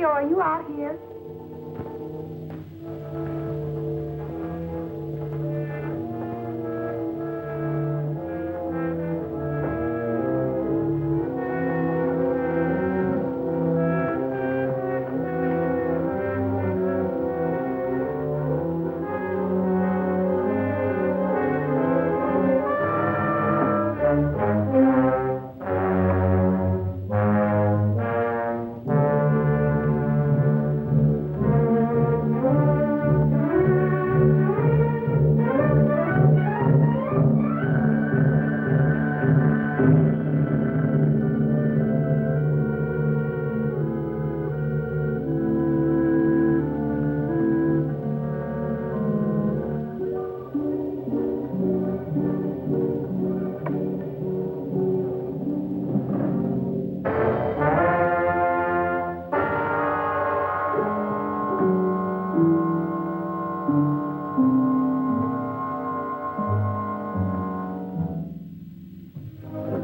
Leo, are you out here?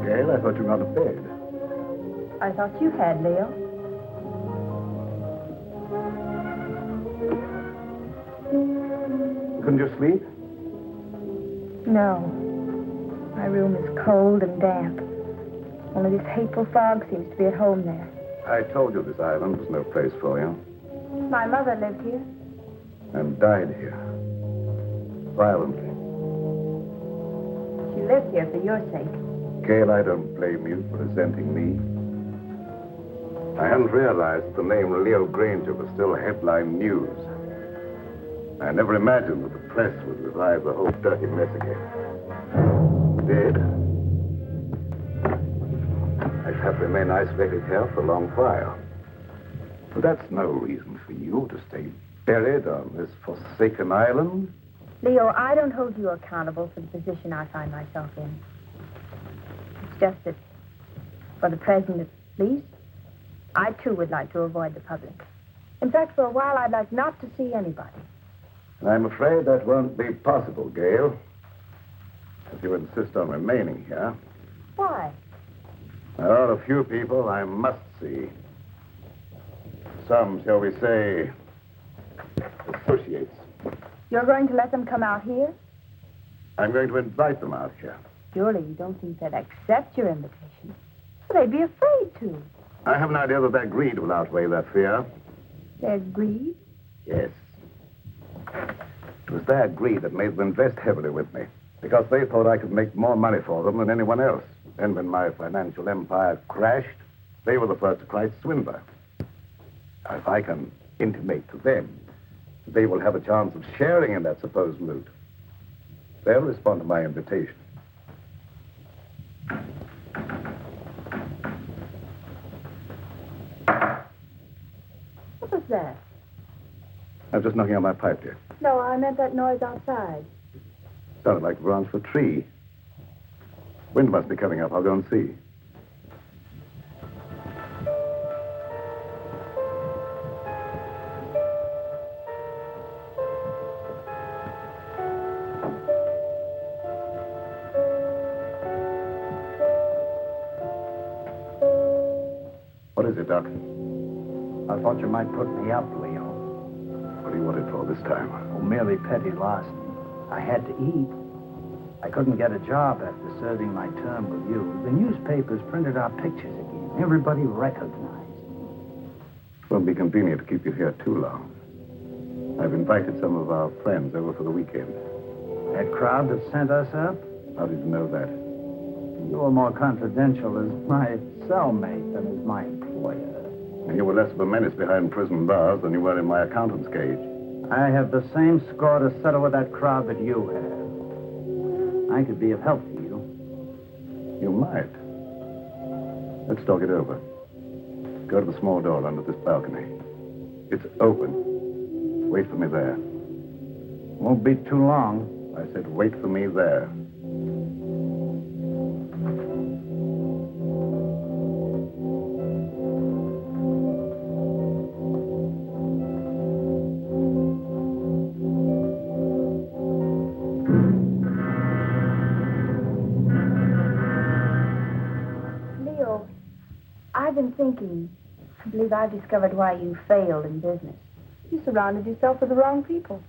Gail, I thought you were out of bed. I thought you had, Leo. Couldn't you sleep? No. My room is cold and damp. Only this hateful fog seems to be at home there. I told you this island was no place for you. My mother lived here. And died here. Violently. She lived here for your sake. Gail, I don't blame you for resenting me. I hadn't realized that the name Leo Granger was still headline news. I never imagined that the press would revive the whole dirty mess again. It did. I shall have to remain isolated here for a long while. But that's no reason for you to stay buried on this forsaken island. Leo, I don't hold you accountable for the position I find myself in. It's just that, for the present at least, I too would like to avoid the public. In fact, for a while, I'd like not to see anybody. I'm afraid that won't be possible, Gail. If you insist on remaining here. Why? There are a few people I must see. Some, shall we say, associates. You're going to let them come out here? I'm going to invite them out here. Surely you don't think they'd accept your invitation. Well, they'd be afraid to. I have an idea that their greed will outweigh that fear. Their greed? Yes. It was their greed that made them invest heavily with me, because they thought I could make more money for them than anyone else. Then when my financial empire crashed, they were the first to cry swindler. Now, if I can intimate to them that they will have a chance of sharing in that supposed loot, they'll respond to my invitation. What was that? I was just knocking on my pipe, dear. No, I meant that noise outside. Sounded like the branch of a tree. Wind must be coming up. I'll go and see. What is it, Doc? I thought you might put me up, Leo. What do you want it for this time? Oh, merely petty larceny. I had to eat. I couldn't get a job after serving my term with you. The newspapers printed our pictures again. Everybody recognized. It won't be convenient to keep you here too long. I've invited some of our friends over for the weekend. That crowd that sent us up? How did you know that? You were more confidential as my cellmate than as my employer. And you were less of a menace behind prison bars than you were in my accountant's cage. I have the same score to settle with that crowd that you have. I could be of help to you. You might. Let's talk it over. Go to the small door under this balcony. It's open. Wait for me there. Won't be too long. I said wait for me there. I've been thinking, I believe I've discovered why you failed in business. You surrounded yourself with the wrong people.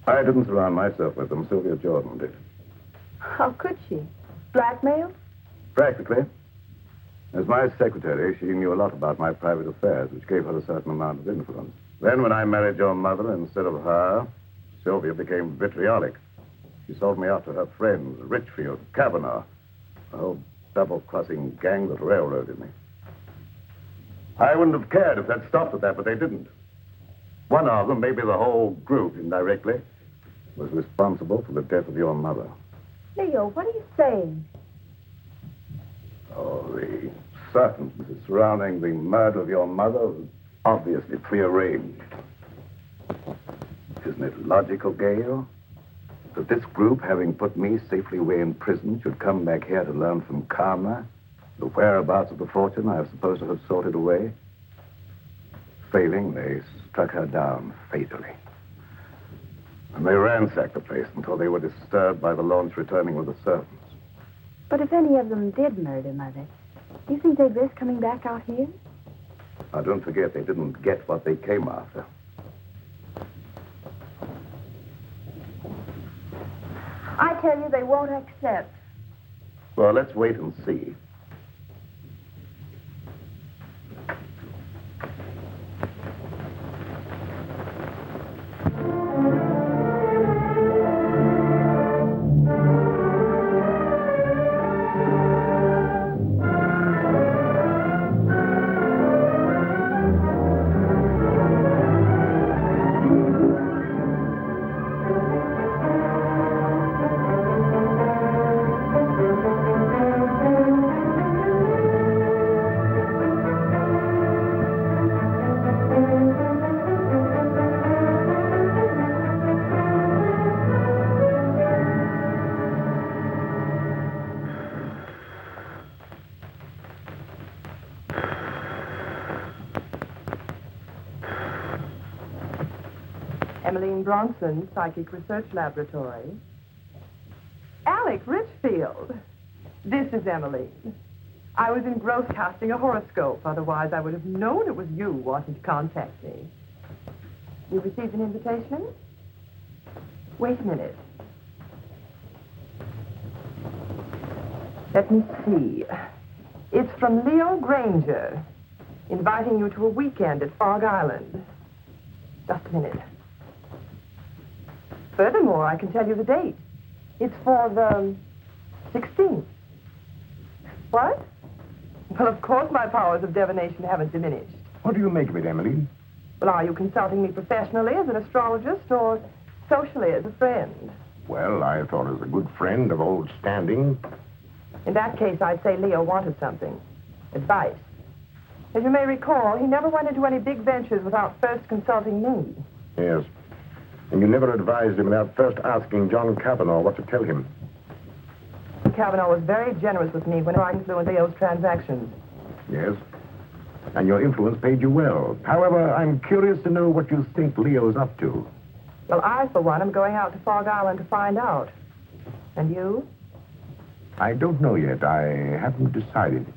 I didn't surround myself with them. Sylvia Jordan did. How could she? Blackmail? Practically. As my secretary, she knew a lot about my private affairs, which gave her a certain amount of influence. Then when I married your mother instead of her, Sylvia became vitriolic. She sold me out to her friends, Richfield, Kavanaugh, a whole double-crossing gang that railroaded me. I wouldn't have cared if they'd stopped at that, but they didn't. One of them, maybe the whole group indirectly, was responsible for the death of your mother. Leo, what are you saying? Oh, the circumstances surrounding the murder of your mother was obviously prearranged. Isn't it logical, Gail, that this group, having put me safely away in prison, should come back here to learn from Karma the whereabouts of the fortune I was supposed to have sorted away? Failing, they struck her down fatally. And they ransacked the place until they were disturbed by the launch returning with the servants. But if any of them did murder Mother, do you think they'd risk coming back out here? Now, don't forget, they didn't get what they came after. I tell you, they won't accept. Well, let's wait and see. Emmeline Bronson, Psychic Research Laboratory. Alec Richfield. This is Emmeline. I was engrossed casting a horoscope. Otherwise, I would have known it was you wanting to contact me. You received an invitation? Wait a minute. Let me see. It's from Leo Granger, inviting you to a weekend at Fog Island. Just a minute. Furthermore, I can tell you the date. It's for the 16th. What? Well, of course my powers of divination haven't diminished. What do you make of it, Emily? Well, are you consulting me professionally as an astrologist or socially as a friend? Well, I thought as a good friend of old standing. In that case, I'd say Leo wanted something. Advice. As you may recall, he never went into any big ventures without first consulting me. Yes. And you never advised him without first asking John Kavanaugh what to tell him. Kavanaugh was very generous with me when I influenced Leo's transactions. Yes. And your influence paid you well. However, I'm curious to know what you think Leo's up to. Well, I, for one, am going out to Fog Island to find out. And you? I don't know yet. I haven't decided.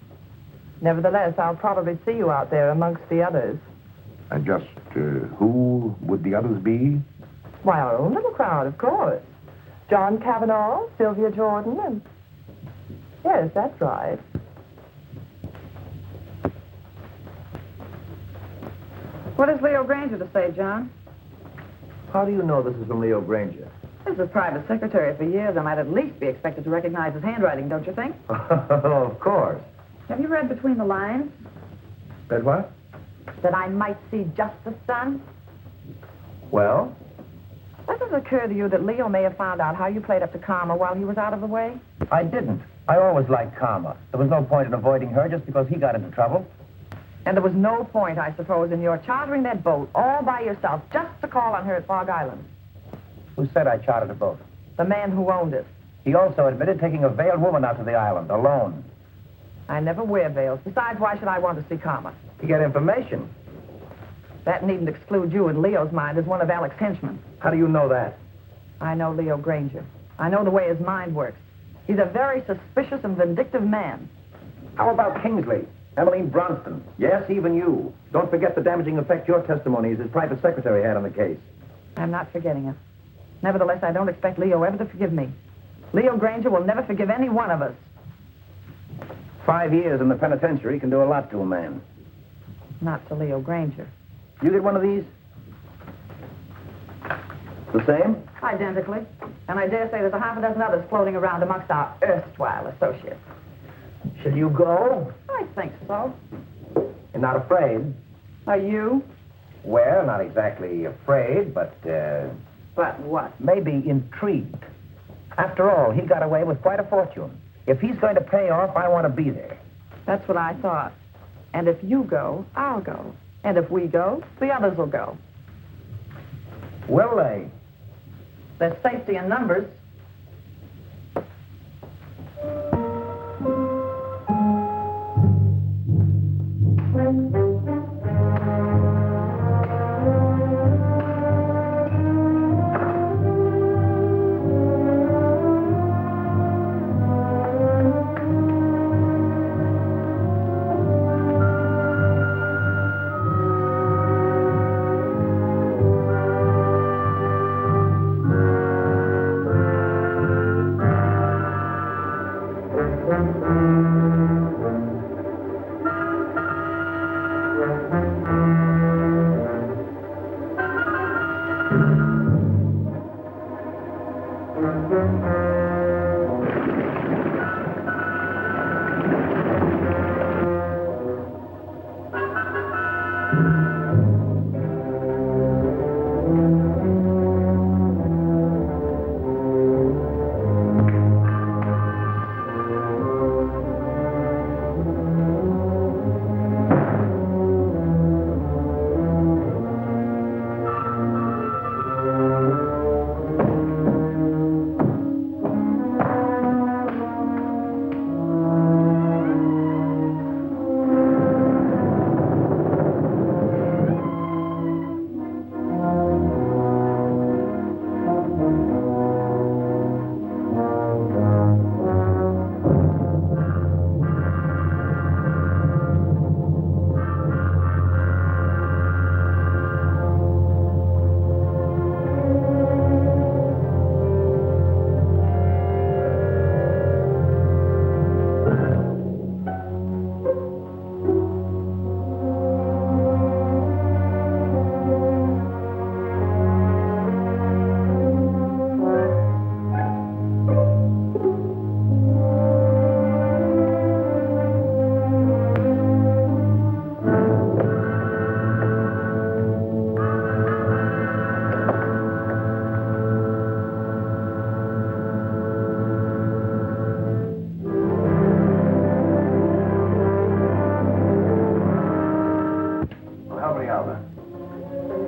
Nevertheless, I'll probably see you out there amongst the others. And just who would the others be? Why, our own little crowd, of course. John Kavanaugh, Sylvia Jordan, and... Yes, that's right. What has Leo Granger to say, John? How do you know this is from Leo Granger? As a private secretary for years, I might at least be expected to recognize his handwriting, don't you think? Of course. Have you read between the lines? Read what? That I might see justice done? Well? Does it occur to you that Leo may have found out how you played up to Karma while he was out of the way? I didn't. I always liked Karma. There was no point in avoiding her just because he got into trouble. And there was no point, I suppose, in your chartering that boat all by yourself just to call on her at Fog Island. Who said I chartered a boat? The man who owned it. He also admitted taking a veiled woman out to the island, alone. I never wear veils. Besides, why should I want to see Karma? To get information. That needn't exclude you in Leo's mind as one of Alec's henchmen. How do you know that? I know Leo Granger. I know the way his mind works. He's a very suspicious and vindictive man. How about Kingsley? Emmeline Bronston. Yes, even you. Don't forget the damaging effect your testimony as his private secretary had on the case. I'm not forgetting it. Nevertheless, I don't expect Leo ever to forgive me. Leo Granger will never forgive any one of us. 5 years in the penitentiary can do a lot to a man. Not to Leo Granger. You get one of these? The same? Identically. And I dare say there's a half a dozen others floating around amongst our erstwhile associates. Shall you go? I think so. You're not afraid? Are you? Well, not exactly afraid, but, But what? maybe intrigued. After all, he got away with quite a fortune. If he's going to pay off, I want to be there. That's what I thought. And if you go, I'll go. And if we go, the others will go. Will they? There's safety in numbers.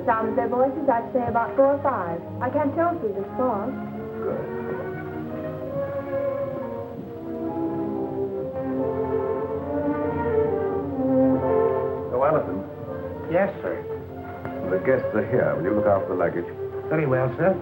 Sound of their voices, I'd say about 4 or 5. I can't tell through this fog. Good. So, Allison, Yes, sir. the guests are here. Will you look after the luggage? Very well, sir.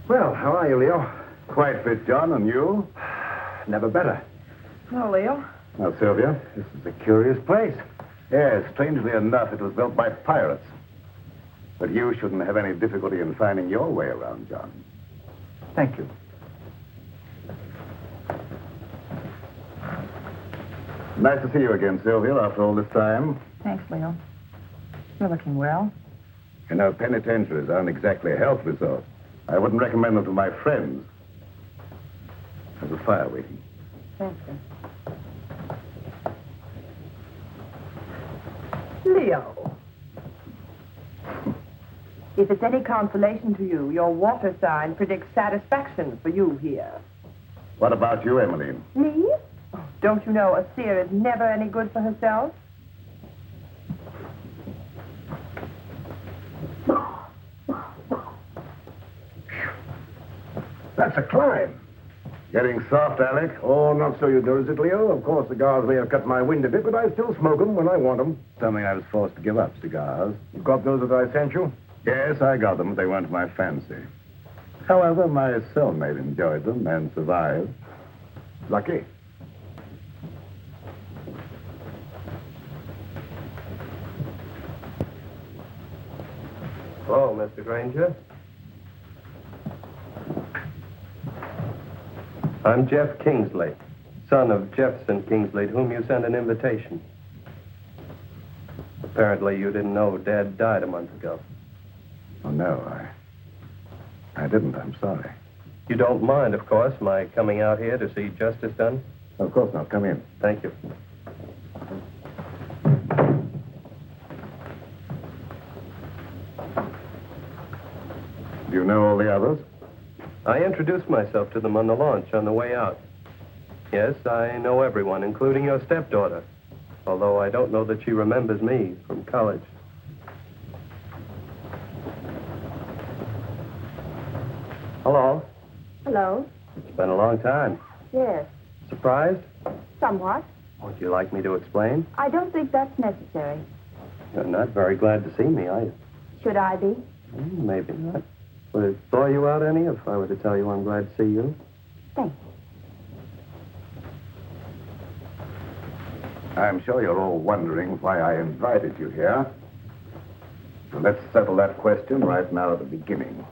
Well, how are you, Leo? Quite fit, John, and you? Never better. No, Leo. Now, Sylvia, This is a curious place. yes, strangely enough, it was built by pirates. But you shouldn't have any difficulty in finding your way around, John. Thank you. Nice to see you again, Sylvia, after all this time. Thanks, Leo. You're looking well. You know, penitentiaries aren't exactly a health resort. I wouldn't recommend them to my friends. There's a fire waiting. Thank you. Leo. If it's any consolation to you, your water sign predicts satisfaction for you here. What about you, Emmeline? Me? Oh, don't you know a seer is never any good for herself? That's a climb. Getting soft, Alec? Oh, not so you do, is it, Leo? Of course, cigars may have cut my wind a bit, but I still smoke them when I want them. Something I was forced to give up, cigars. You got those that I sent you? Yes, I got them, but they weren't my fancy. However, my cellmate enjoyed them and survived. Lucky. Hello, Mr. Granger. I'm Jeff Kingsley, son of Jefferson Kingsley, to whom you sent an invitation. Apparently, you didn't know Dad died a month ago. Oh, no, I didn't. I'm sorry. You don't mind, of course, my coming out here to see justice done? Of course not. Come in. Thank you. Do you know all the others? I introduced myself to them on the launch on the way out. Yes, I know everyone, including your stepdaughter, although I don't know that she remembers me from college. Hello. Hello? It's been a long time. Yes. Surprised? Somewhat. Would you like me to explain? I don't think that's necessary. You're not very glad to see me, are you? Should I be? Maybe not. Would it bore you out any if I were to tell you I'm glad to see you? Thanks. I'm sure you're all wondering why I invited you here. So let's settle that question right now at the beginning.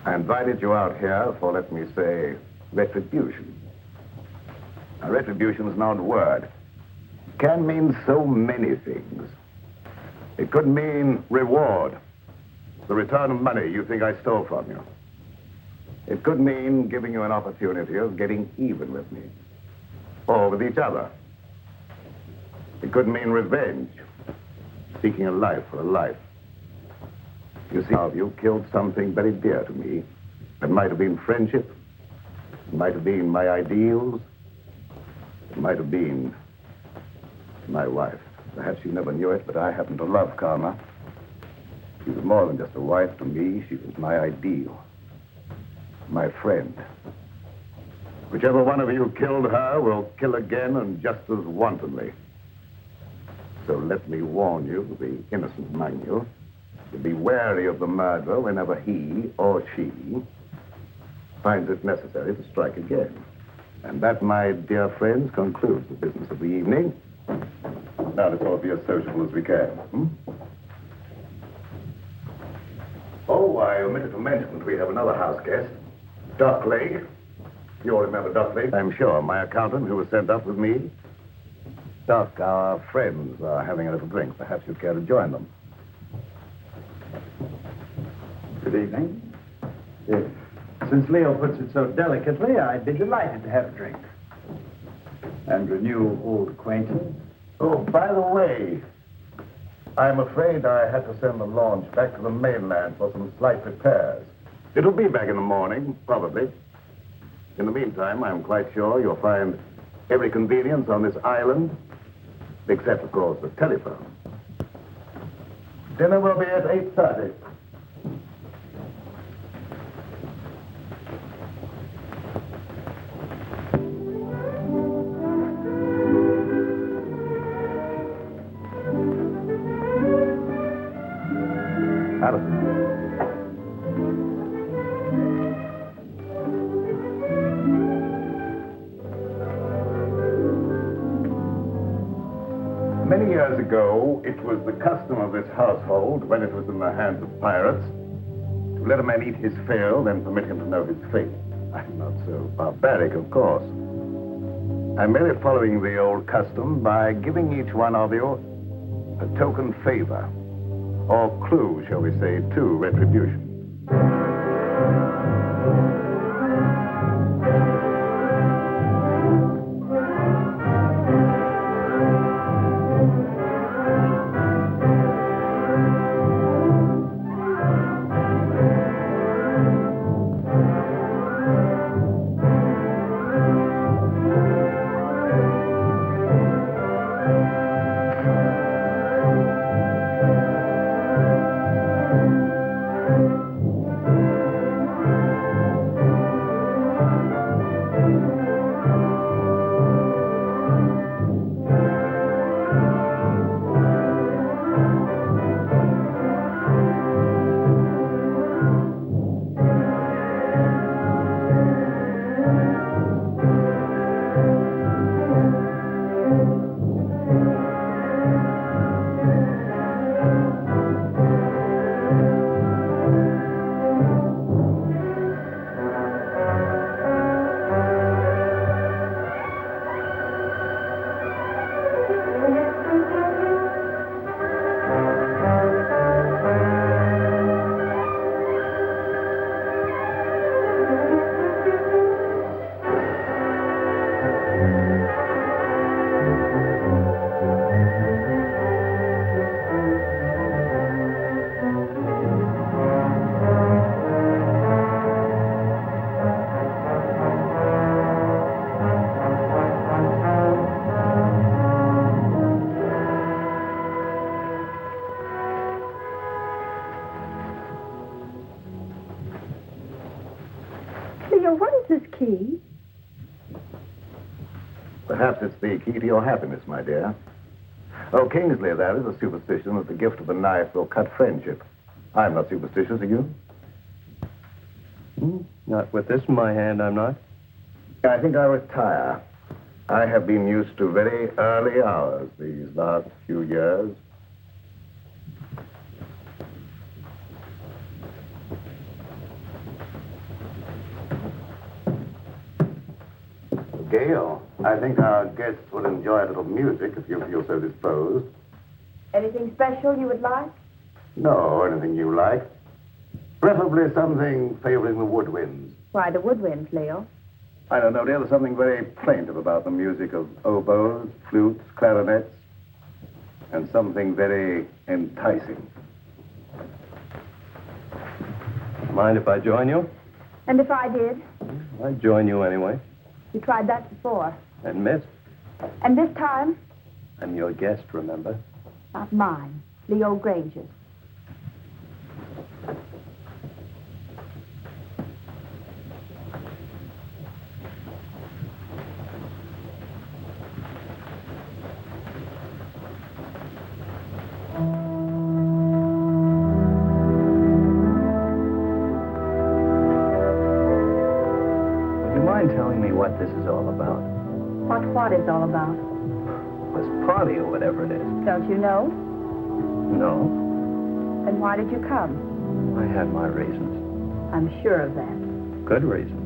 I invited you out here for, let me say, retribution. Now, retribution is an odd word. It can mean so many things. It could mean reward, the return of money you think I stole from you. It could mean giving you an opportunity of getting even with me, or with each other. It could mean revenge, seeking a life for a life. You see, how you killed something very dear to me. It might have been friendship. It might have been my ideals. It might have been my wife. Perhaps you never knew it, but I happen to love Karma. She was more than just a wife to me. She was my ideal, my friend. Whichever one of you killed her will kill again and just as wantonly. So let me warn you, the innocent among you, to be wary of the murderer whenever he or she finds it necessary to strike again. And that, my dear friends, concludes the business of the evening. Now let's all be as sociable as we can. Oh, I omitted to mention that we have another house guest, Doc Lake. You all remember Doc Lake? I'm sure. My accountant who was sent up with me. Doc, our friends are having a little drink. Perhaps you'd care to join them. Good evening. Yes. Since Leo puts it so delicately, I'd be delighted to have a drink. And renew old acquaintance. Oh, by the way, I'm afraid I had to send the launch back to the mainland for some slight repairs. It'll be back in the morning, probably. In the meantime, I'm quite sure you'll find every convenience on this island, except, of course, the telephone. Dinner will be at 8:30. Many years ago, it was the custom of this household, when it was in the hands of pirates, to let a man eat his fill, then permit him to know his fate. I'm not so barbaric, of course. I'm merely following the old custom by giving each one of you a token favor, or clue, shall we say, to retribution. Leo, what is this key? Perhaps it's the key to your happiness, my dear. Oh, Kingsley, that is a superstition that the gift of a knife will cut friendship. I'm not superstitious, are you? Not with this in my hand, I'm not. I think I'll retire. I have been used to very early hours these last few years. Gail, I think our guests will enjoy a little music if you feel so disposed. Anything special you would like? No, anything you like. Preferably something favoring the woodwinds. Why, the woodwinds, Leo. I don't know, dear. There's something very plaintive about the music of oboes, flutes, clarinets, and something very enticing. Mind if I join you? And if I did? I'd join you anyway. You tried that before. And missed. And this time? I'm your guest, remember? Not mine. Leo Granger's. Telling me what this is all about. What is all about? This party or whatever it is. Don't you know? No, Then why did you come? I had my reasons. I'm sure of that. Good reasons.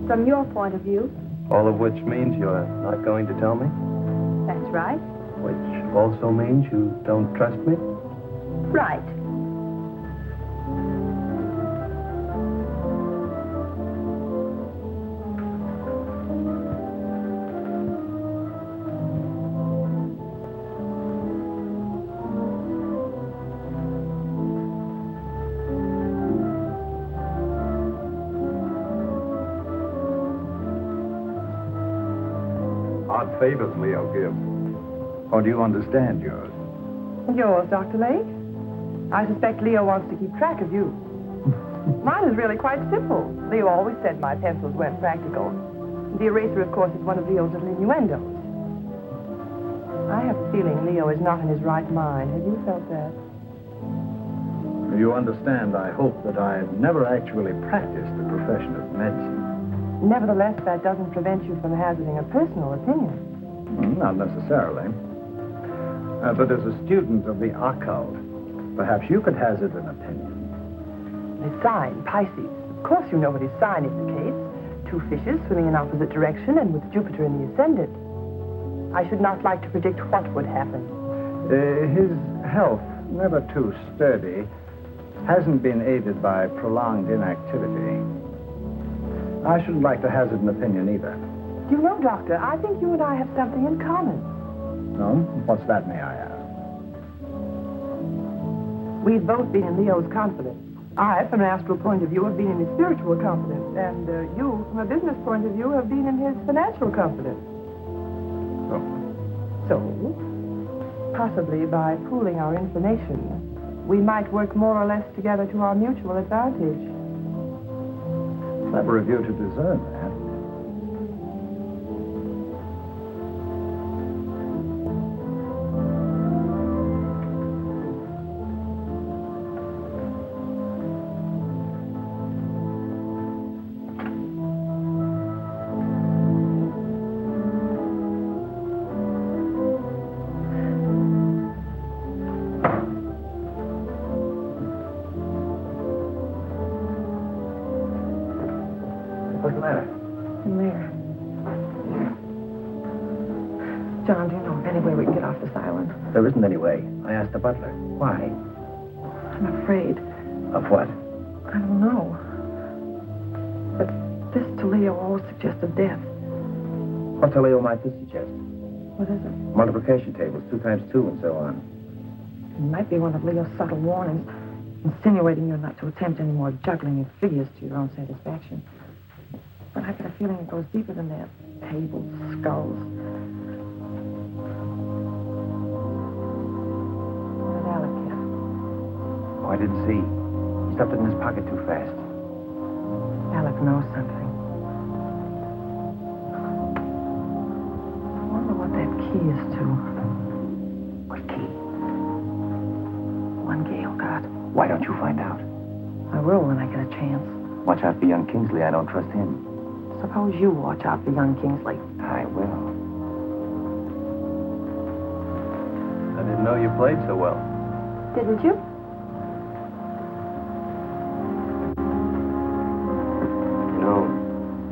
From your point of view, All of which means you're not going to tell me? that's right. Which also means you don't trust me? Right. Odd favors Leo gives. Or do you understand yours? Yours, Dr. Lake? I suspect Leo wants to keep track of you. Mine is really quite simple. Leo always said my pencils weren't practical. The eraser, of course, is one of Leo's little innuendos. I have a feeling Leo is not in his right mind. Have you felt that? You understand, I hope that I've never actually practiced the profession of medicine. Nevertheless, that doesn't prevent you from hazarding a personal opinion. Not necessarily. But as a student of the occult, perhaps you could hazard an opinion. The sign, Pisces. Of course you know what his sign indicates. Two fishes swimming in opposite direction and with Jupiter in the ascendant. I should not like to predict what would happen. His health, never too sturdy, hasn't been aided by prolonged inactivity. I shouldn't like to hazard an opinion either. You know, Doctor, I think you and I have something in common. No? What's that, may I ask? We've both been in Leo's confidence. I, from an astral point of view, have been in his spiritual confidence. And you, from a business point of view, have been in his financial confidence. So, possibly by pooling our information, we might work more or less together to our mutual advantage. Clever of you to discern that. What's the matter? In there. John, do you know of any way we can get off this island? There isn't any way. I asked the butler. Why? I'm afraid. Of what? I don't know. But this to Leo always suggested death. What to Leo might this suggest? What is it? Multiplication tables, 2 times 2, and so on. It might be one of Leo's subtle warnings, insinuating you're not to attempt any more juggling of figures to your own satisfaction. But I get a feeling it goes deeper than that. Tables, skulls. What did Alec get? Oh, I didn't see. He stuffed it in his pocket too fast. Alec knows something. I wonder what that key is to. What key? One Gail got. Why don't you find out? I will when I get a chance. Watch out for young Kingsley. I don't trust him. Suppose you watch out for young Kingsley. I will. I didn't know you played so well. Didn't you? You know,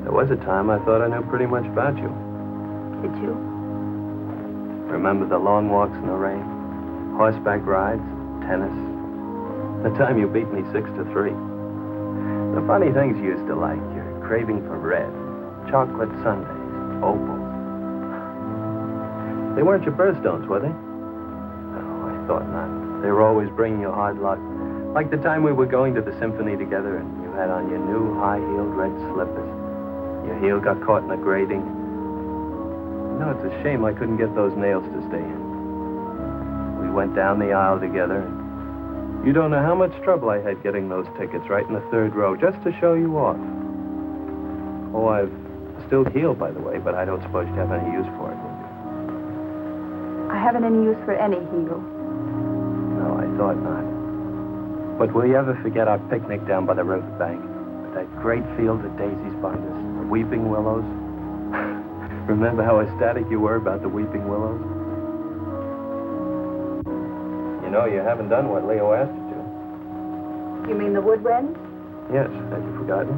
there was a time I thought I knew pretty much about you. Did you? Remember the long walks in the rain? Horseback rides? Tennis? The time you beat me 6-3. The funny things you used to like, your craving for red, chocolate sundaes, opals. They weren't your birthstones, were they? Oh, I thought not. They were always bringing you hard luck. Like the time we were going to the symphony together and you had on your new high-heeled red slippers. Your heel got caught in the grating. No, it's a shame I couldn't get those nails to stay in. We went down the aisle together. You don't know how much trouble I had getting those tickets right in the 3rd row just to show you off. Oh, I've still healed, by the way, but I don't suppose you have any use for it, do you? I haven't any use for any heel. No, I thought not. But will you ever forget our picnic down by the riverbank? With that great field of daisies behind us, the weeping willows? Remember how ecstatic you were about the weeping willows? You know, you haven't done what Leo asked you to. You mean the woodwind? Yes, have you forgotten?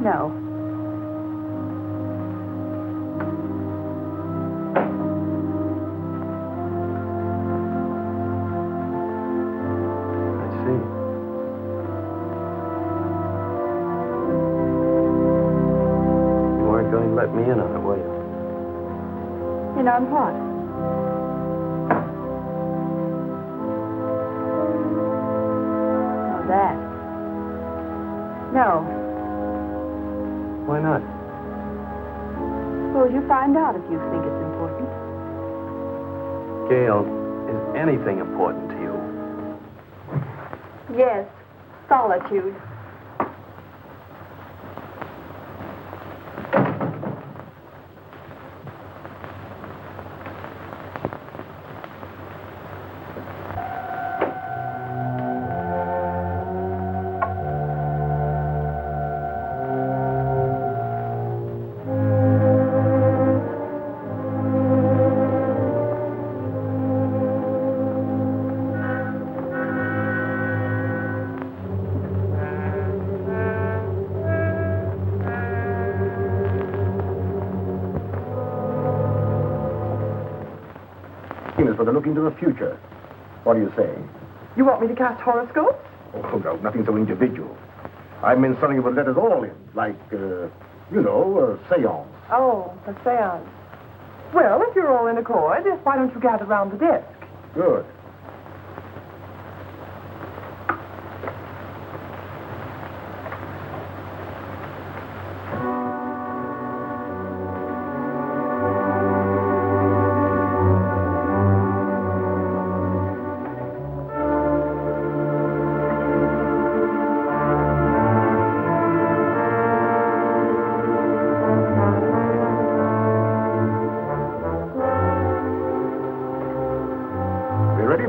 No. I see. You weren't going to let me in on it, were you? In on what? Oh, that. No. Why not? Suppose you find out if you think it's important. Gail, is anything important to you? Yes. Solitude. For the look into the future. What do you say? You want me to cast horoscopes? Oh, no, nothing so individual. I meant something that would let us all in, like, a seance. Oh, a seance. Well, if you're all in accord, why don't you gather round the desk? Good.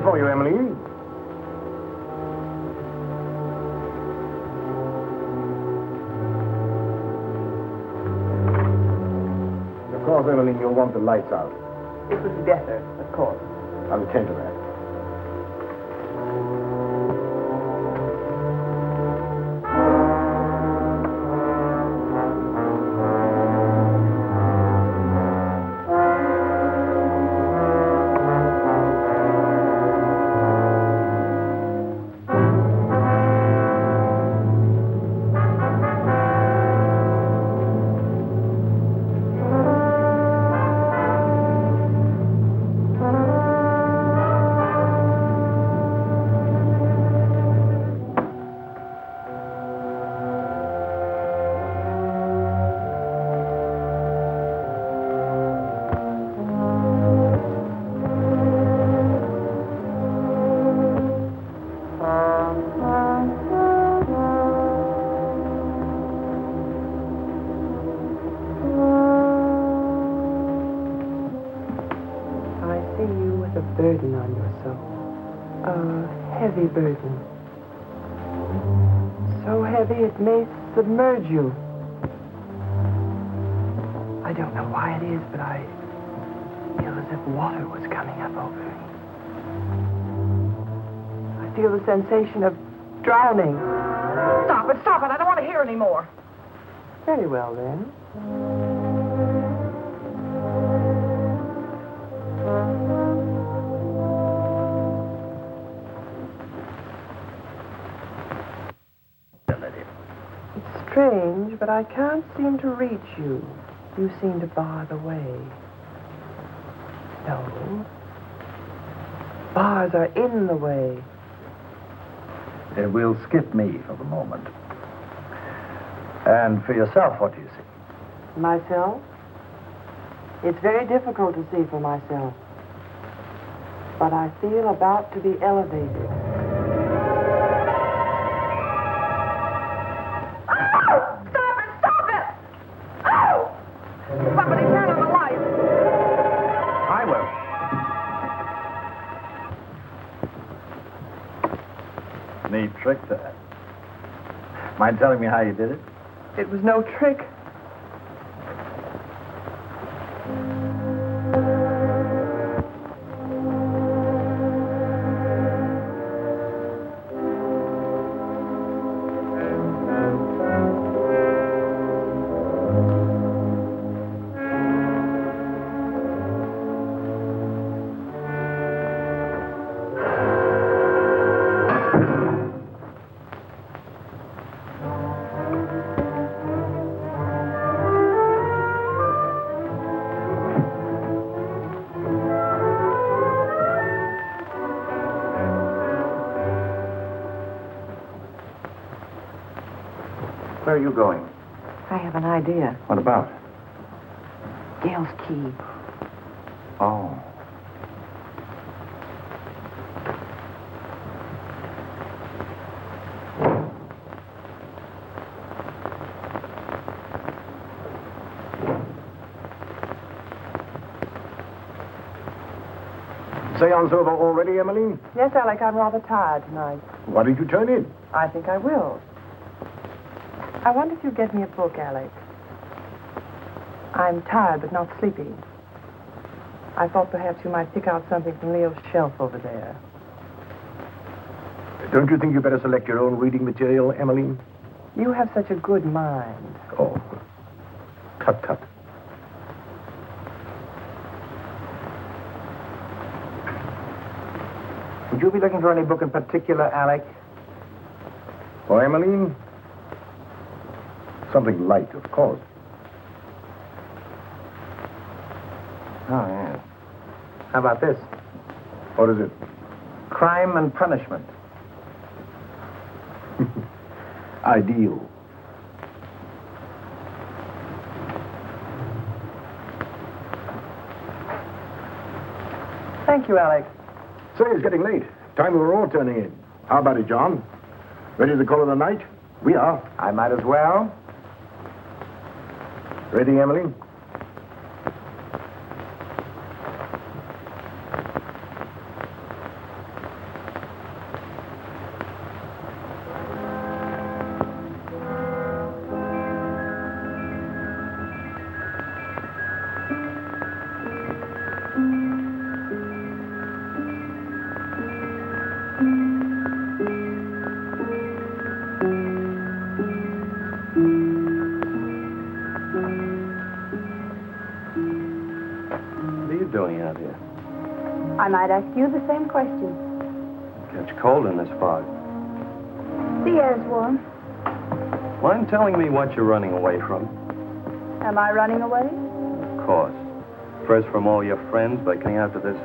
For you, Emily. Of course, Emily, you'll want the lights out. It was better, of course. I'll attend to that. heavy burden. So heavy it may submerge you. I don't know why it is, but I feel as if water was coming up over me. I feel the sensation of drowning. Stop it, stop it. I don't want to hear any more. Very well, then. It's strange, but I can't seem to reach you. You seem to bar the way. No. Bars are in the way. We'll skip me for the moment. And for yourself, what do you see? Myself? It's very difficult to see for myself. But I feel about to be elevated. Somebody turn on the light. I will. Neat trick, that. Mind telling me how you did it? It was no trick. Where are you going? I have an idea. What about? Gail's key. Oh. Seance over already, Emmeline? Yes, Alec, I'm rather tired tonight. Why did you turn in? I think I will. I wonder if you'd get me a book, Alec. I'm tired, but not sleepy. I thought perhaps you might pick out something from Leo's shelf over there. Don't you think you better select your own reading material, Emmeline? You have such a good mind. Oh. Tut, tut. Would you be looking for any book in particular, Alec? For Emmeline? Something light, of course. Oh, yes. How about this? What is it? Crime and Punishment. Ideal. Thank you, Alec. Say, it's getting late. Time we were all turning in. How about it, John? Ready to call it a night? We are. I might as well. Ready, Emily? Doing out here? I might ask you the same question. Catch cold in this fog. The air's warm. Mind telling me what you're running away from? Am I running away? Of course. First from all your friends by coming out to this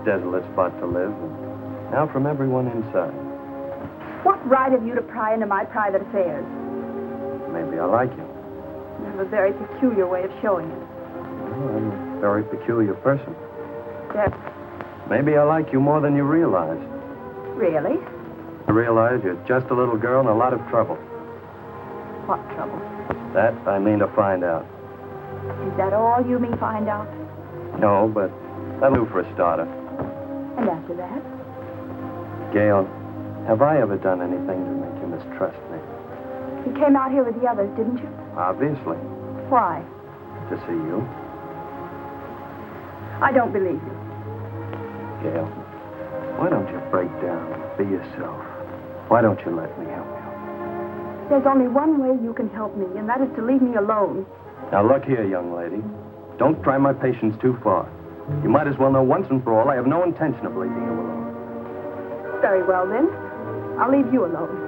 desolate spot to live, and now from everyone inside. What right have you to pry into my private affairs? Maybe I like you. You have a very peculiar way of showing it. Well, I'm a very peculiar person. Yes. Maybe I like you more than you realize. Really? I realize you're just a little girl in a lot of trouble. What trouble? That I mean to find out. Is that all you mean find out? No, but that'll do for a starter. And after that? Gail, Have I ever done anything to make you mistrust me? You came out here with the others, didn't you? Obviously. Why? To see you. I don't believe you. Gail, why don't you break down and be yourself? Why don't you let me help you? There's only one way you can help me, and that is to leave me alone. Now, look here, young lady. Don't try my patience too far. You might as well know once and for all I have no intention of leaving you alone. Very well, then. I'll leave you alone.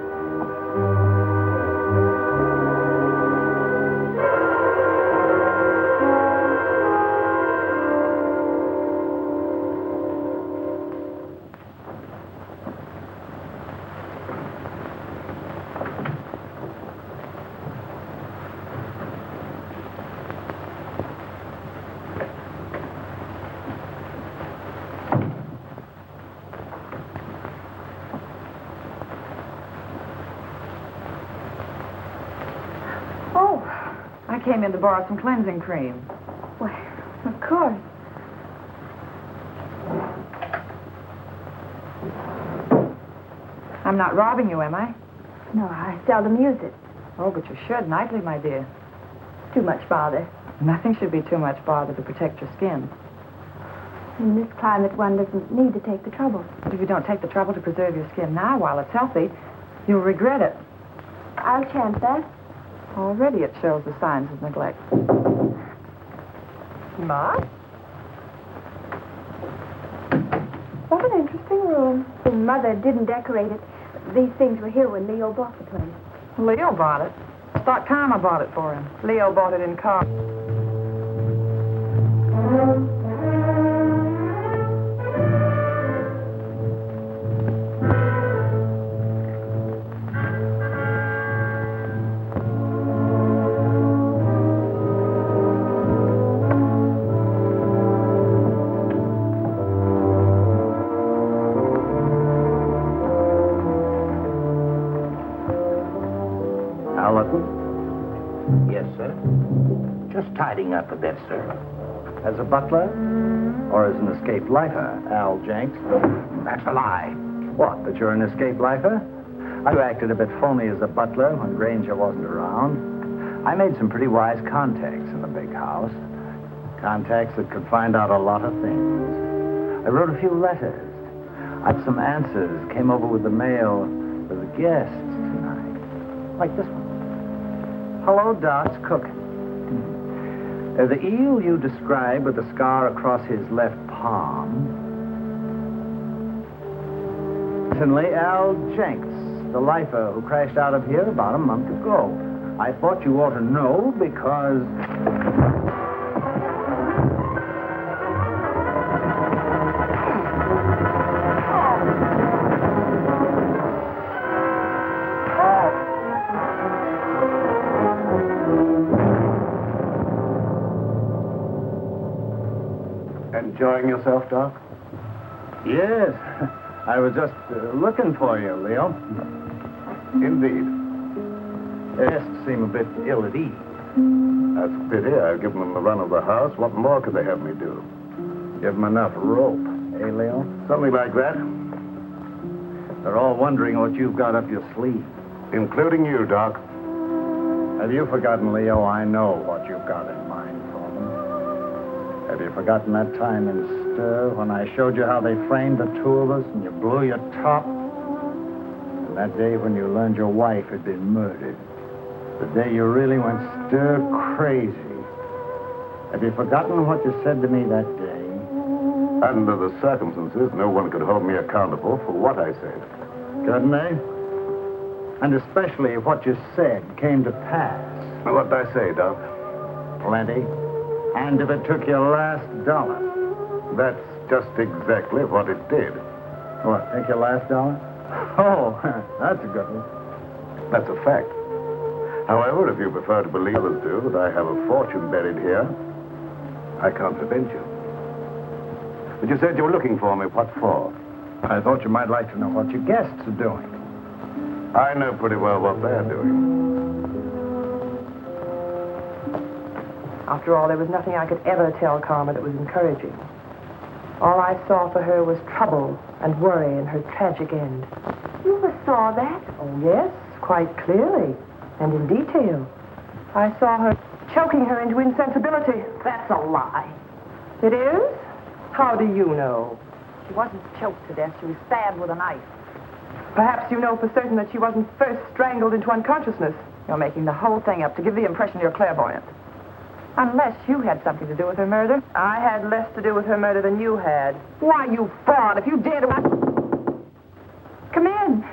I came in to borrow some cleansing cream. Why, of course. I'm not robbing you, am I? No, I seldom use it. Oh, but you should nightly, my dear. Too much bother. Nothing should be too much bother to protect your skin. In this climate, one doesn't need to take the trouble. But if you don't take the trouble to preserve your skin now while it's healthy, you'll regret it. I'll chance that. Already it shows the signs of neglect. Ma? What an interesting room. Mother didn't decorate it. These things were here when Leo bought the place. Leo bought it. I thought Karma bought it for him. Leo bought it in car. Yes, sir. Just tidying up a bit, sir. As a butler or as an escaped lifer, Al Jenks? That's a lie. What, that you're an escaped lifer? I acted a bit phony as a butler when Granger wasn't around. I made some pretty wise contacts in the big house. Contacts that could find out a lot of things. I wrote a few letters. I had some answers, came over with the mail for the guests tonight. Like this one. Hello, Dot's cooking. The eel you described with the scar across his left palm. Certainly Al Jenks, the lifer who crashed out of here about a month ago. I thought you ought to know because... Enjoying yourself, Doc? Yes, I was just looking for you, Leo. Indeed. Guests seem a bit ill at ease. That's a pity. I've given them the run of the house. What more could they have me do? Give them enough rope, eh, Leo? Something like that. They're all wondering what you've got up your sleeve. Including you, Doc. Have you forgotten, Leo? I know what you've got in mind for them. Have you forgotten that time in Stir when I showed you how they framed the two of us and you blew your top? And that day when you learned your wife had been murdered. The day you really went stir crazy. Have you forgotten what you said to me that day? Under the circumstances, no one could hold me accountable for what I said. Couldn't they? And especially if what you said came to pass. What did I say, Doc? Plenty. And if it took your last dollar. That's just exactly what it did. What, take your last dollar? Oh, that's a good one. That's a fact. However, if you prefer to believe others do that I have a fortune buried here, I can't prevent you. But you said you were looking for me. What for? I thought you might like to know what your guests are doing. I know pretty well what they're doing. After all, there was nothing I could ever tell Karma that was encouraging. All I saw for her was trouble and worry and her tragic end. You saw that? Oh, yes, quite clearly. And in detail. I saw her choking her into insensibility. That's a lie. It is? How do you know? She wasn't choked to death. She was stabbed with a knife. Perhaps you know for certain that she wasn't first strangled into unconsciousness. You're making the whole thing up to give the impression you're clairvoyant. Unless you had something to do with her murder. I had less to do with her murder than you had. Why, you fraud, if you dare to... Come in.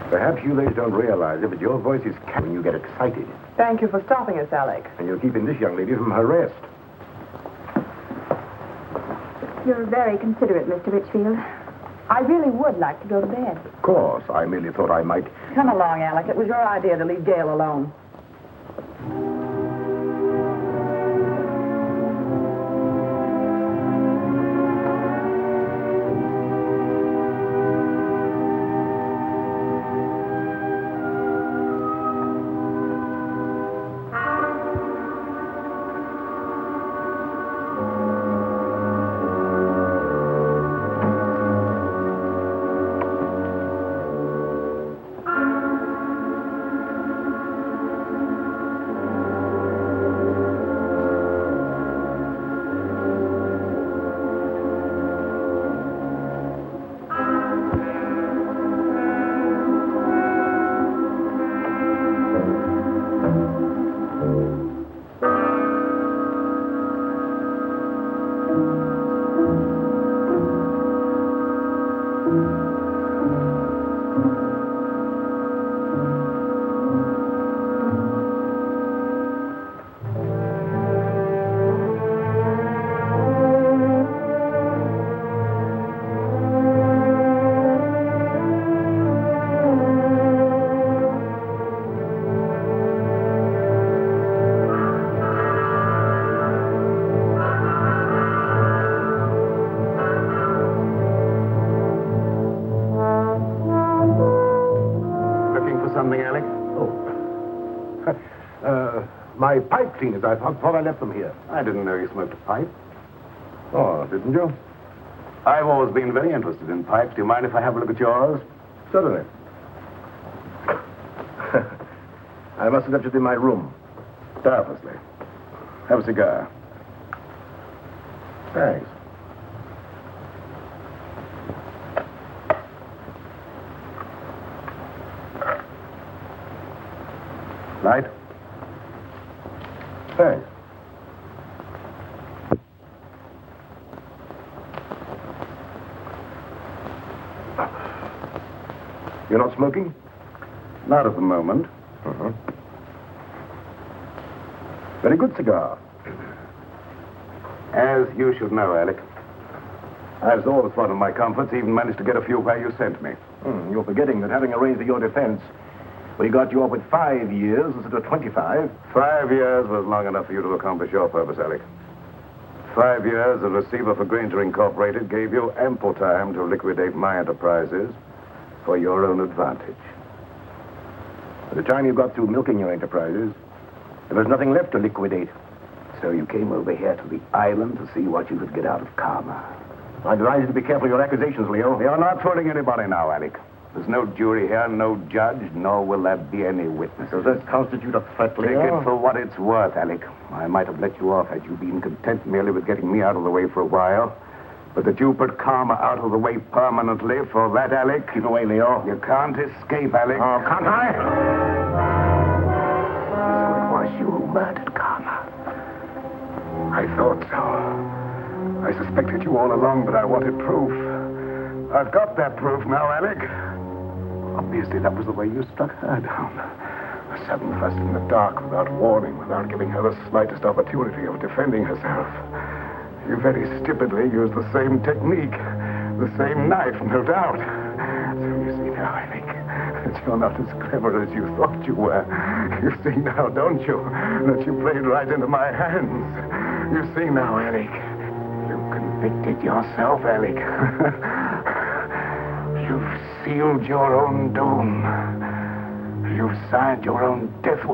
Perhaps you ladies don't realize it, but your voice is when you get excited. Thank you for stopping us, Alec. And you're keeping this young lady from her rest. You're very considerate, Mr. Richfield. I really would like to go to bed. Of course, I merely thought I might... Come along, Alec. It was your idea to leave Gail alone. My pipe cleaners. I thought I left them here. I didn't know you smoked a pipe. Oh, didn't you? I've always been very interested in pipes. Do you mind if I have a look at yours? Certainly. I must have left it in my room. Purposely. Have a cigar. Thanks. Light? Thanks. You're not smoking? Not at the moment. Uh-huh. Very good cigar. As you should know, Alec. I've always thought of my comforts, even managed to get a few where you sent me. You're forgetting that having arranged for your defense, we got you off with 5 years instead of 25. 5 years was long enough for you to accomplish your purpose, Alec. 5 years as receiver for Granger Incorporated gave you ample time to liquidate my enterprises for your own advantage. By the time you got through milking your enterprises, there was nothing left to liquidate. So you came over here to the island to see what you could get out of Karma. I advise you to be careful of your accusations, Leo. You're not fooling anybody now, Alec. There's no jury here, no judge, nor will there be any witnesses. Does that constitute a threat, Take Leo? it for what it's worth, Alec. I might have let you off had you been content merely with getting me out of the way for a while. But that you put Karma out of the way permanently, for that, Alec... Keep away, Leo. You can't escape, Alec. Oh, can't I? So it was you who murdered Karma. I thought so. I suspected you all along, but I wanted proof. I've got that proof now, Alec. Obviously, that was the way you struck her down. A sudden thrust in the dark, without warning, without giving her the slightest opportunity of defending herself. You very stupidly used the same technique, the same knife, no doubt. So you see now, Alec, that you're not as clever as you thought you were. You see now, don't you, that you played right into my hands. You see now, Alec. You convicted yourself, Alec. You've sealed your own doom. You've signed your own death.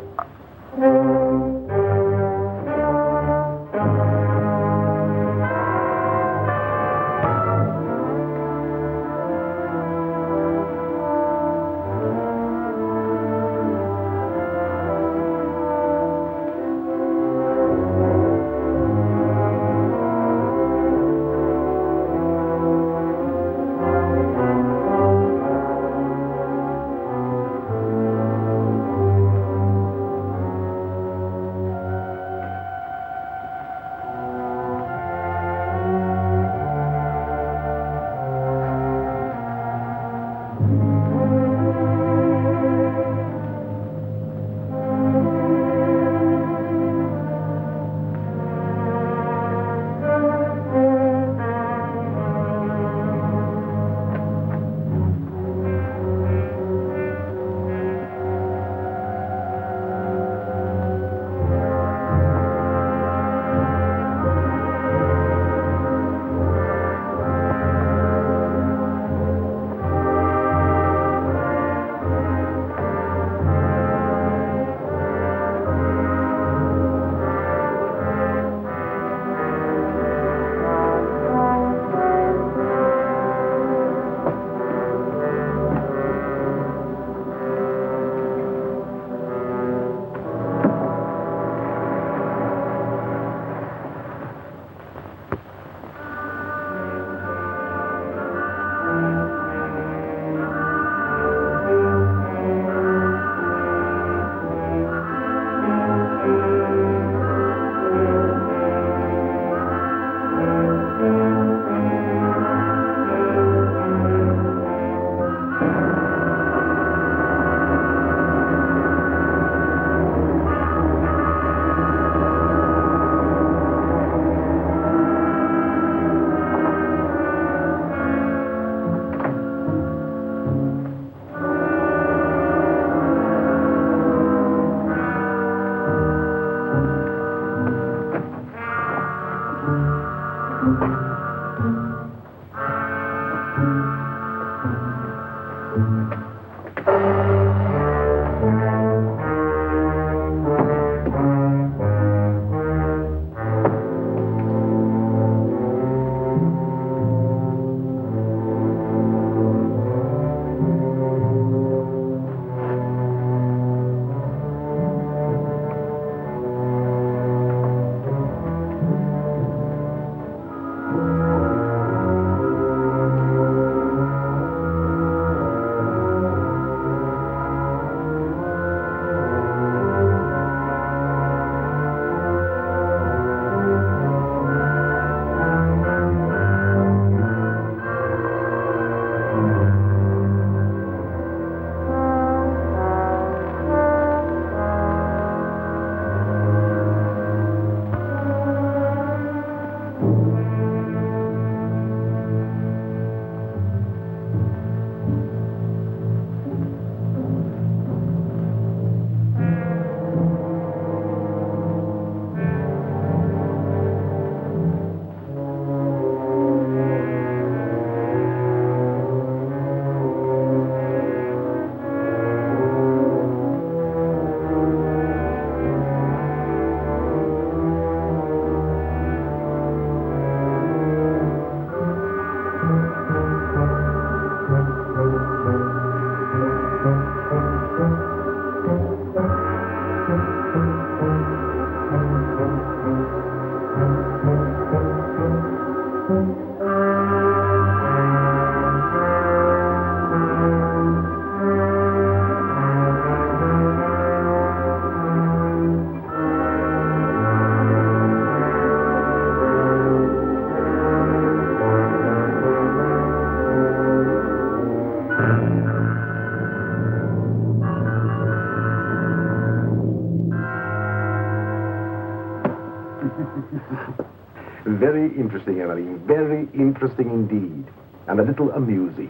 Very interesting, Emmeline. Very interesting indeed. And a little amusing.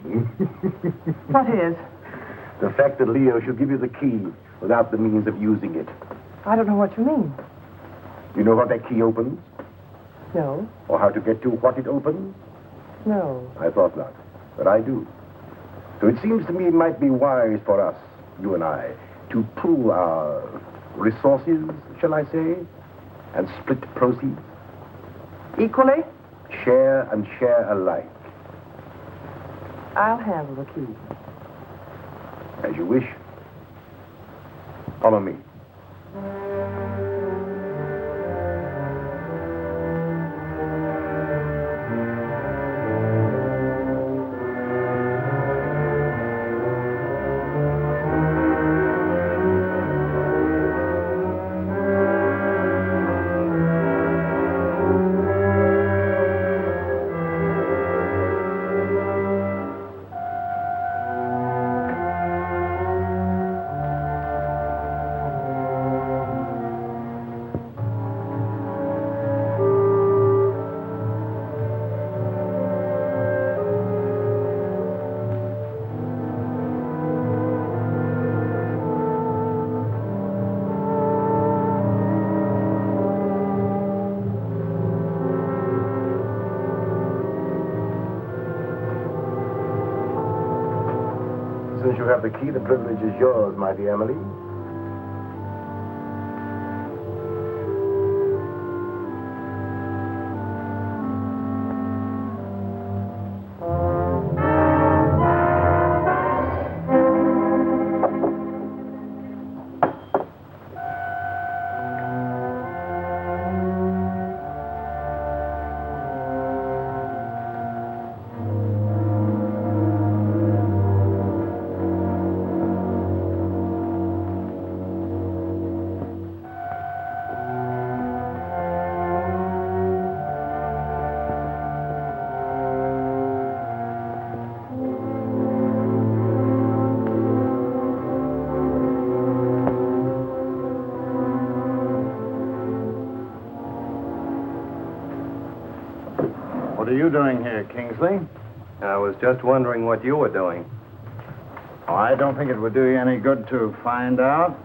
What is? The fact that Leo should give you the key without the means of using it. I don't know what you mean. You know what that key opens? No. Or how to get to what it opens? No. I thought not. But I do. So it seems to me it might be wise for us, you and I, to pool our resources, shall I say, and split proceeds. Equally? Share and share alike. I'll handle the key. As you wish. Follow me. Since you have the key, the privilege is yours, mighty Emily. What are you doing here, Kingsley? I was just wondering what you were doing. Oh, I don't think it would do you any good to find out.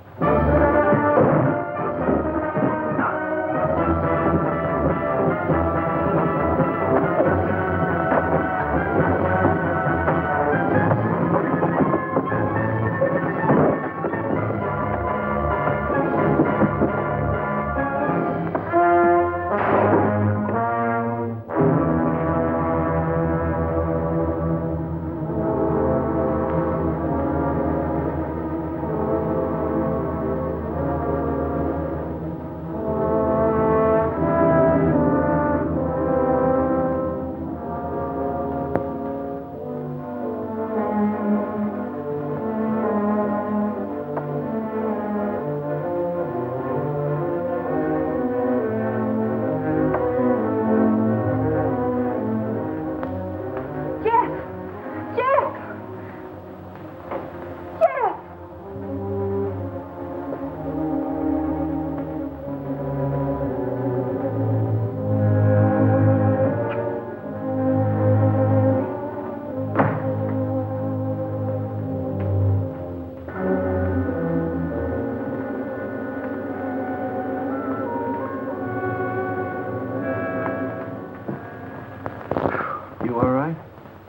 You all right?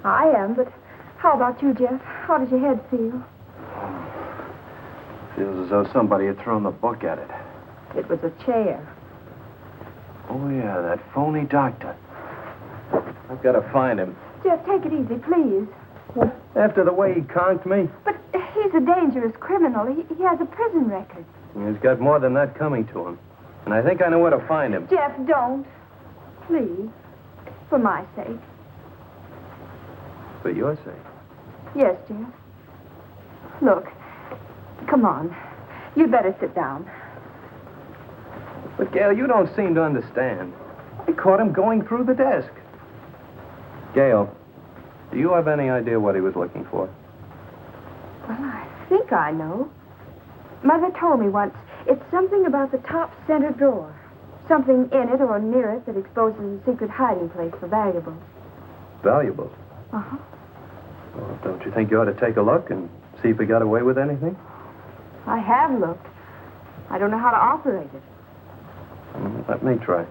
I am, but how about you, Jeff? How does your head feel? Feels as though somebody had thrown the book at it. It was a chair. Oh, yeah, that phony doctor. I've got to find him. Jeff, take it easy, please. After the way he conked me, But he's a dangerous criminal. He has a prison record. he's got more than that coming to him. And I think I know where to find him. Jeff, don't. Please. For my sake. For your sake. Yes, Jeff. Look, come on. You'd better sit down. But, Gail, you don't seem to understand. I caught him going through the desk. Gail, do you have any idea what he was looking for? Well, I think I know. Mother told me once. It's something about the top center drawer. Something in it or near it that exposes a secret hiding place for valuables. Valuables? Uh-huh. Well, don't you think you ought to take a look and see if we got away with anything? I have looked. I don't know how to operate it. Let me try.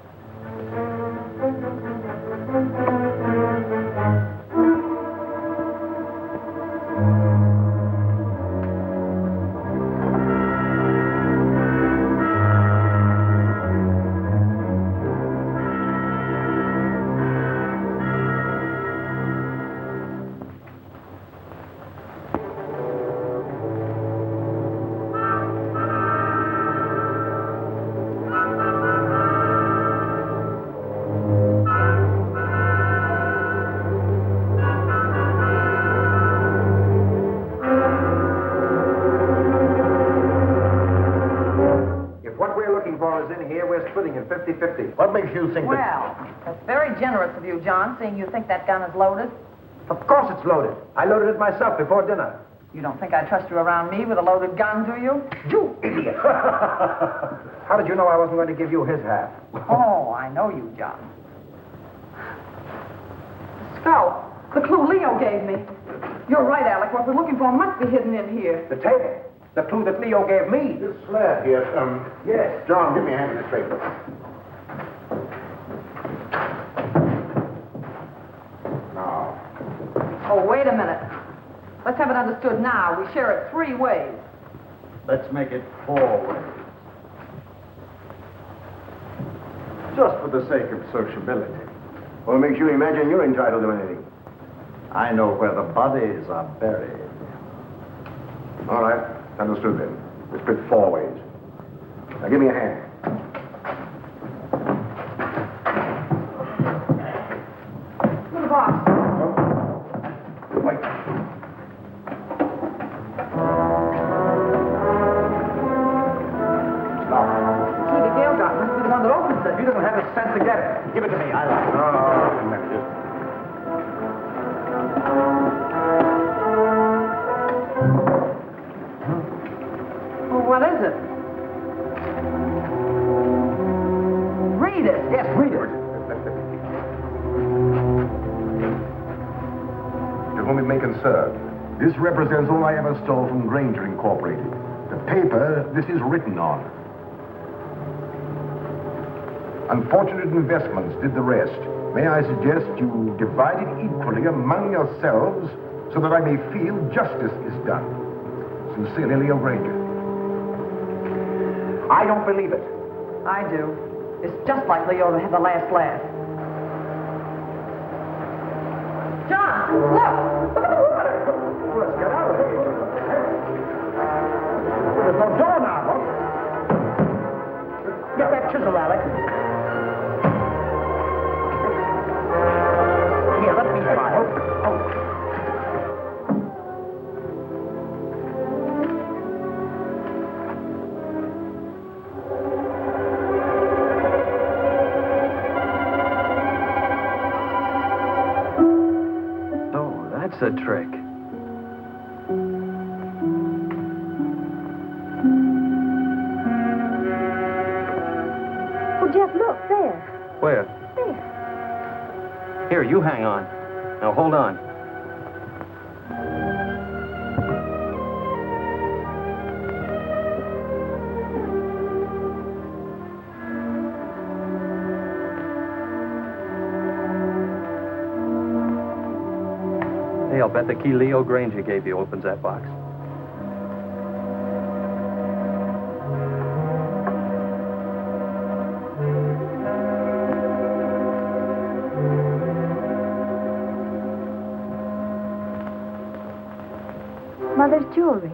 In here, we're splitting it 50-50. What makes you think Well, that's very generous of you, John, seeing you think that gun is loaded. Of course it's loaded. I loaded it myself before dinner. You don't think I trust you around me with a loaded gun, do you? You idiot! How did you know I wasn't going to give you his half? Oh, I know you, John. The scout. The clue Leo gave me. You're right, Alec. What we're looking for must be hidden in here. The table. The clue that Leo gave me. This slab here, Yes. John, give me a hand in this paper. Now. Oh, wait a minute. Let's have it understood now. We share it 3 ways. Let's make it 4 ways. Just for the sake of sociability. What makes you imagine you're entitled to anything? I know where the bodies are buried. All right. Understood then. We split 4 ways. Now give me a hand. To the box. Wait. The key that Gail got must be the one that opens it. He doesn't have the sense to get it. Give it to me. I like it. No, manage it. What is it? Read it. Yes, read it. To whom it may concern, this represents all I ever stole from Granger Incorporated. The paper this is written on. Unfortunate investments did the rest. May I suggest you divide it equally among yourselves so that I may feel justice is done. Sincerely, Leo Granger. I don't believe it. I do. It's just like Leo to have the last laugh. John, look! Look at the water! Let's get out of here. There's no door now, look. Get that chisel, Alec. Here, let me try. Oh. That's a trick. Oh, Jeff, look, there. Where? There. Here, you hang on. Now, hold on. Hey, I'll bet the key Leo Granger gave you opens that box. Mother's jewelry.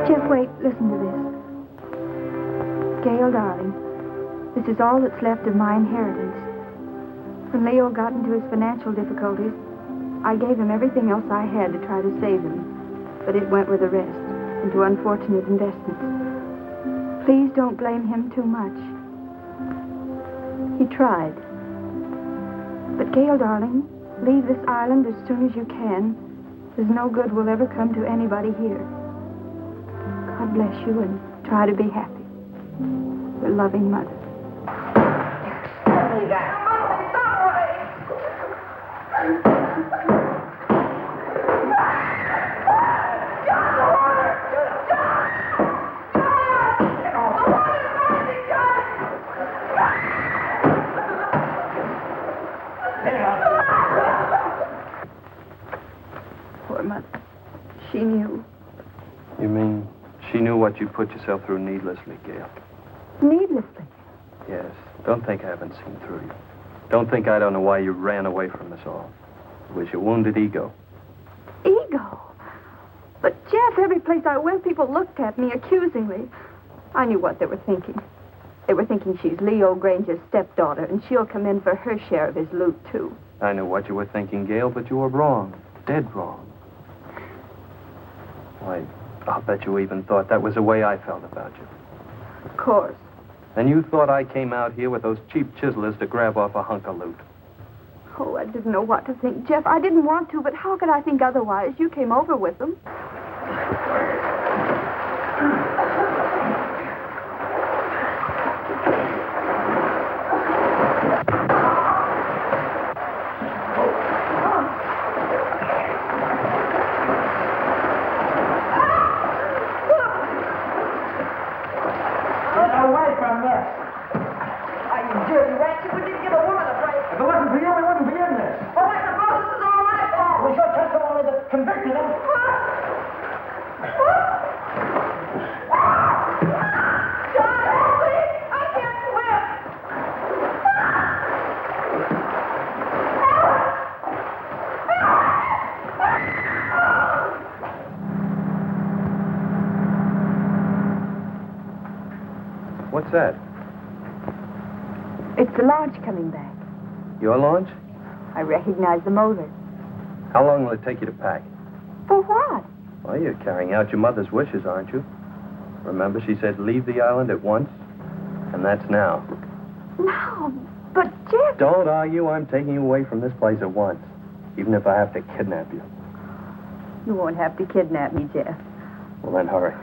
Jeff, wait, listen to this. Gail, darling, this is all that's left of my inheritance. When Leo got into his financial difficulties, I gave him everything else I had to try to save him. But it went with the rest, into unfortunate investments. Please don't blame him too much. He tried. But Gail, darling, leave this island as soon as you can. There's no good will ever come to anybody here. God bless you and try to be happy. Your loving mother. Poor mother. She knew. You mean she knew what you put yourself through needlessly, Gail? Needlessly. Yes. Don't think I haven't seen through you. Don't think I don't know why you ran away from us all. It was your wounded ego. Ego? But, Jeff, every place I went, people looked at me accusingly. I knew what they were thinking. They were thinking she's Leo Granger's stepdaughter, and she'll come in for her share of his loot, too. I knew what you were thinking, Gail, but you were wrong. Dead wrong. Why, I'll bet you even thought that was the way I felt about you. Of course. And you thought I came out here with those cheap chiselers to grab off a hunk of loot. Oh, I didn't know what to think, Jeff. I didn't want to, but how could I think otherwise? You came over with them. What's that? It's the launch coming back. Your launch? I recognize the motor. How long will it take you to pack? For what? Well, you're carrying out your mother's wishes, aren't you? Remember, she said leave the island at once? And that's now. No, but Jeff... Don't argue. I'm taking you away from this place at once. Even if I have to kidnap you. You won't have to kidnap me, Jeff. Well, then hurry.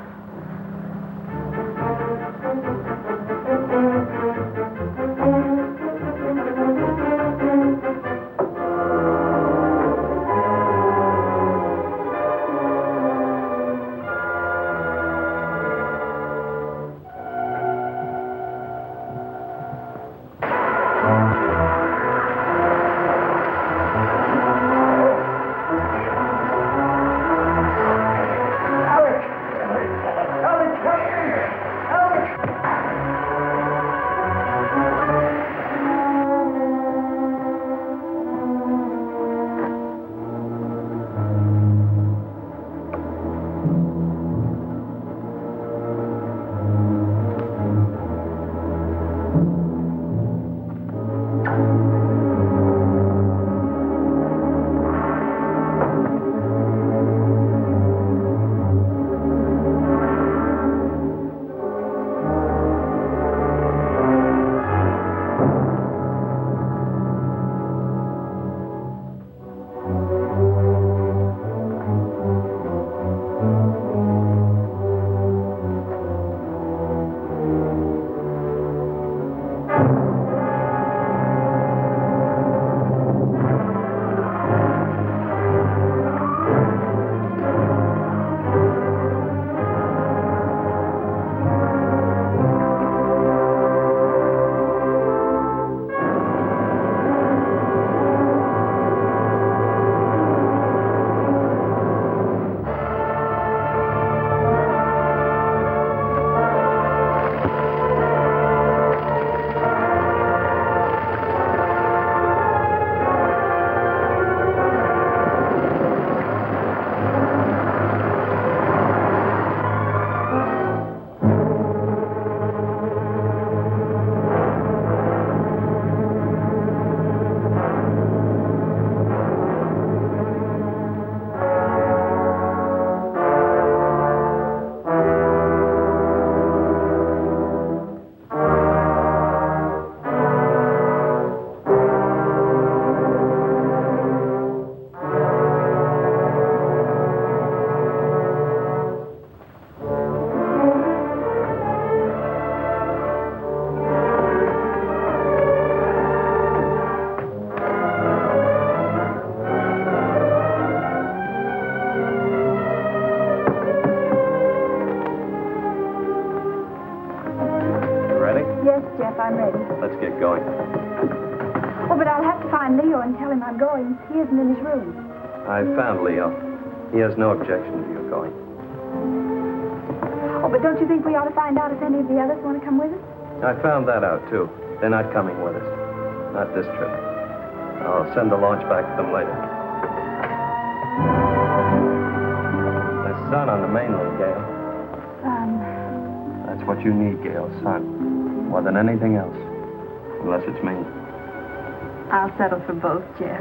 I'm ready. Let's get going. Oh, but I'll have to find Leo and tell him I'm going. He isn't in his room. I found Leo. He has no objection to you going. Oh, but don't you think we ought to find out if any of the others want to come with us? I found that out, too. They're not coming with us. Not this trip. I'll send the launch back to them later. There's sun on the mainland, Gail. That's what you need, Gail. Sun. More than anything else. Unless it's me. I'll settle for both, Jeff.